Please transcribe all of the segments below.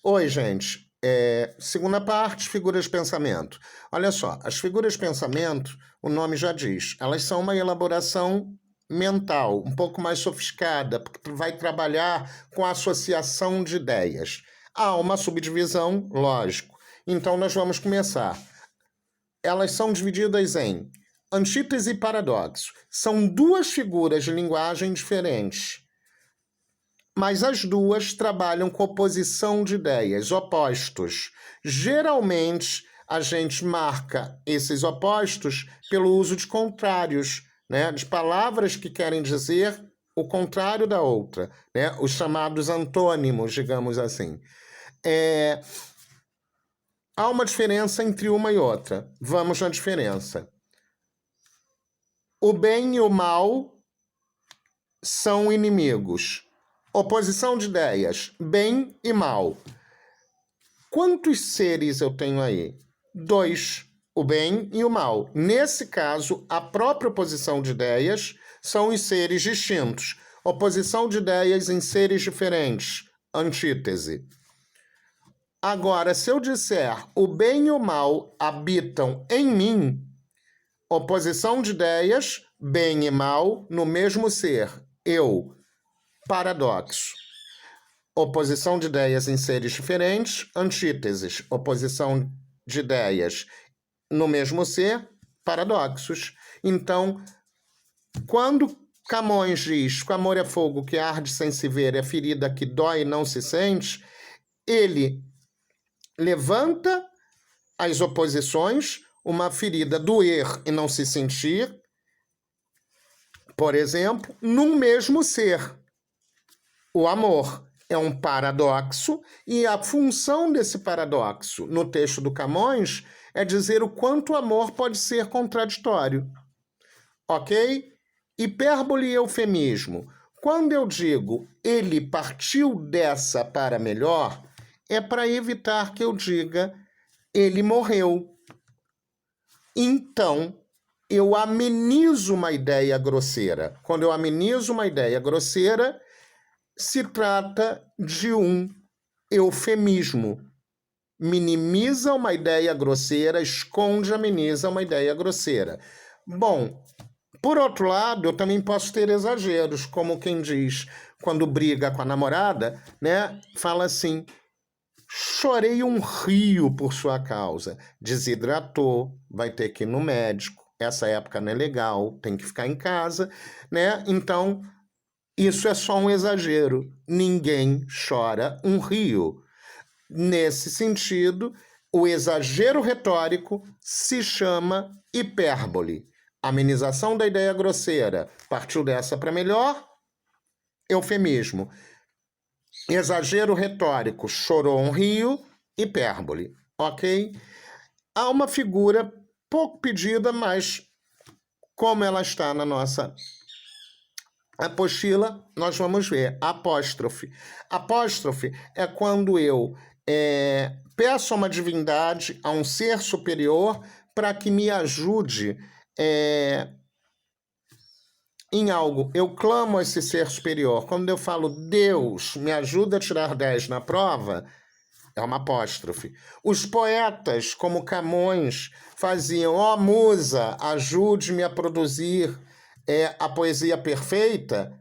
Oi, gente. Segunda parte, figuras de pensamento. Olha só, as figuras de pensamento, o nome já diz, elas são uma elaboração mental, um pouco mais sofisticada, porque vai trabalhar com a associação de ideias. Há uma subdivisão, lógico. Então, nós vamos começar. Elas são divididas em antítese e paradoxo. São duas figuras de linguagem diferentes, mas as duas trabalham com oposição de ideias, opostos. Geralmente, a gente marca esses opostos pelo uso de contrários, né? De palavras que querem dizer o contrário da outra, né? Os chamados antônimos, digamos assim. Há uma diferença entre uma e outra. Vamos na diferença. O bem e o mal são inimigos. Oposição de ideias, bem e mal. Quantos seres eu tenho aí? Dois, o bem e o mal. Nesse caso, a própria oposição de ideias são os seres distintos. Oposição de ideias em seres diferentes, antítese. Agora, se eu disser o bem e o mal habitam em mim, oposição de ideias, bem e mal, no mesmo ser, eu, paradoxo. Oposição de ideias em seres diferentes, antíteses. Oposição de ideias no mesmo ser, paradoxos. Então, quando Camões diz que o amor é fogo que arde sem se ver, é ferida que dói e não se sente, ele levanta as oposições, uma ferida doer e não se sentir, por exemplo, num mesmo ser, o amor. É um paradoxo, e a função desse paradoxo no texto do Camões é dizer o quanto o amor pode ser contraditório. Ok? Hipérbole e eufemismo. Quando eu digo ele partiu dessa para melhor, é para evitar que eu diga ele morreu. Então, eu amenizo uma ideia grosseira. Quando eu amenizo uma ideia grosseira, se trata de um eufemismo. Minimiza uma ideia grosseira, esconde, ameniza uma ideia grosseira. Bom, por outro lado, eu também posso ter exageros, como quem diz, quando briga com a namorada, né? Fala assim: chorei um rio por sua causa. Desidratou, vai ter que ir no médico. Essa época não é legal, tem que ficar em casa, né? Então, isso é só um exagero. Ninguém chora um rio. Nesse sentido, o exagero retórico se chama hipérbole. Amenização da ideia grosseira. Partiu dessa para melhor, eufemismo. Exagero retórico, chorou um rio, hipérbole. Ok? Há uma figura pouco pedida, mas como ela está na nossa apostila, nós vamos ver. Apóstrofe. Apóstrofe é quando eu peço a uma divindade, a um ser superior, para que me ajude em algo. Eu clamo a esse ser superior. Quando eu falo Deus, me ajuda a tirar 10 na prova, é uma apóstrofe. Os poetas, como Camões, faziam: ó musa, ajude-me a produzir a poesia perfeita,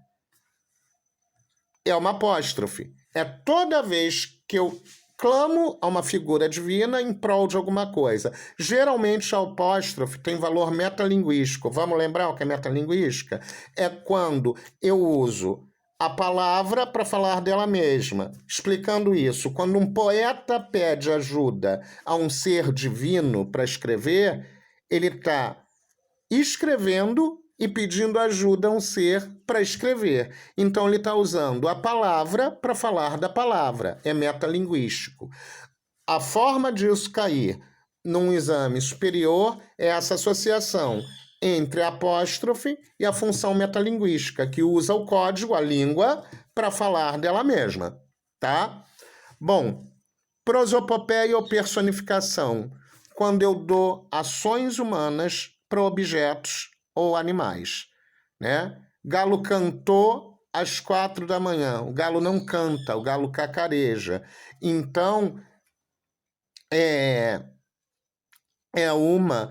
é uma apóstrofe. É toda vez que eu clamo a uma figura divina em prol de alguma coisa. Geralmente a apóstrofe tem valor metalinguístico. Vamos lembrar o que é metalinguística? É quando eu uso a palavra para falar dela mesma. Explicando isso, quando um poeta pede ajuda a um ser divino para escrever, ele está escrevendo e pedindo ajuda a um ser para escrever. Então, ele está usando a palavra para falar da palavra. É metalinguístico. A forma disso cair num exame superior é essa associação entre a apóstrofe e a função metalinguística, que usa o código, a língua, para falar dela mesma. Tá? Bom, prosopopeia ou personificação, quando eu dou ações humanas para objetos ou animais, né? Galo cantou às 4 da manhã. O galo não canta, o galo cacareja. Então, é uma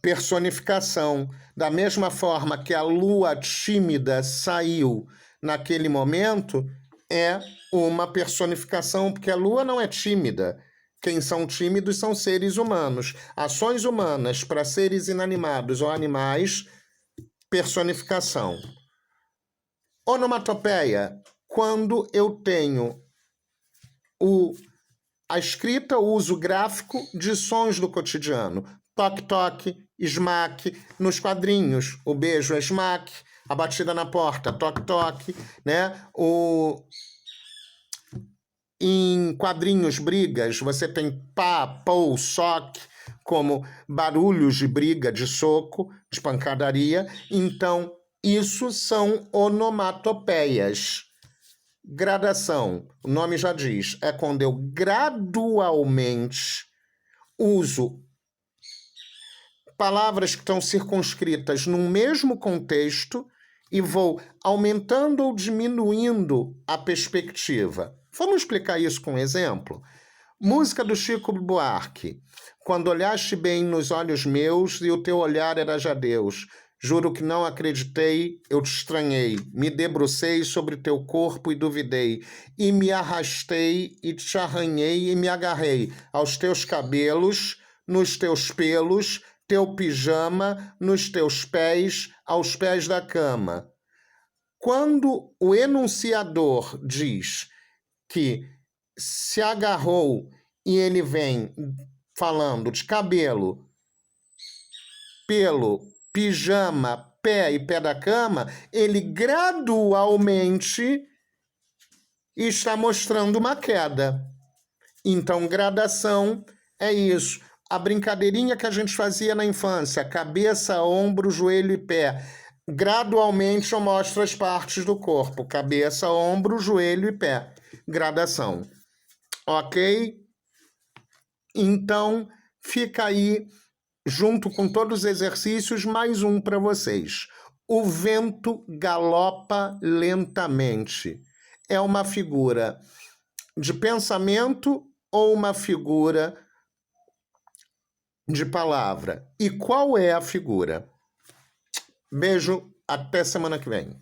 personificação. Da mesma forma que a lua tímida saiu naquele momento, é uma personificação, porque a lua não é tímida. Quem são tímidos são seres humanos. Ações humanas para seres inanimados ou animais, personificação. Onomatopeia, quando eu tenho a escrita, o uso gráfico de sons do cotidiano. Toque-toque, smack, nos quadrinhos, o beijo é smack, a batida na porta, toque-toque, né? Em quadrinhos, brigas, você tem pá, pou, soque, como barulhos de briga, de soco, de pancadaria. Então, isso são onomatopeias. Gradação, o nome já diz, é quando eu gradualmente uso palavras que estão circunscritas num mesmo contexto e vou aumentando ou diminuindo a perspectiva. Vamos explicar isso com um exemplo? Música do Chico Buarque. Quando olhaste bem nos olhos meus e o teu olhar era já Deus. Juro que não acreditei, eu te estranhei. Me debrucei sobre teu corpo e duvidei. E me arrastei e te arranhei e me agarrei aos teus cabelos, nos teus pelos, teu pijama, nos teus pés, aos pés da cama. Quando o enunciador diz que se agarrou e ele vem falando de cabelo, pelo, pijama, pé e pé da cama, ele gradualmente está mostrando uma queda. Então, gradação é isso. A brincadeirinha que a gente fazia na infância, cabeça, ombro, joelho e pé. Gradualmente eu mostro as partes do corpo, cabeça, ombro, joelho e pé. Gradação. Ok? Então, fica aí, junto com todos os exercícios, mais um para vocês. O vento galopa lentamente. É uma figura de pensamento ou uma figura de palavra? E qual é a figura? Beijo, até semana que vem.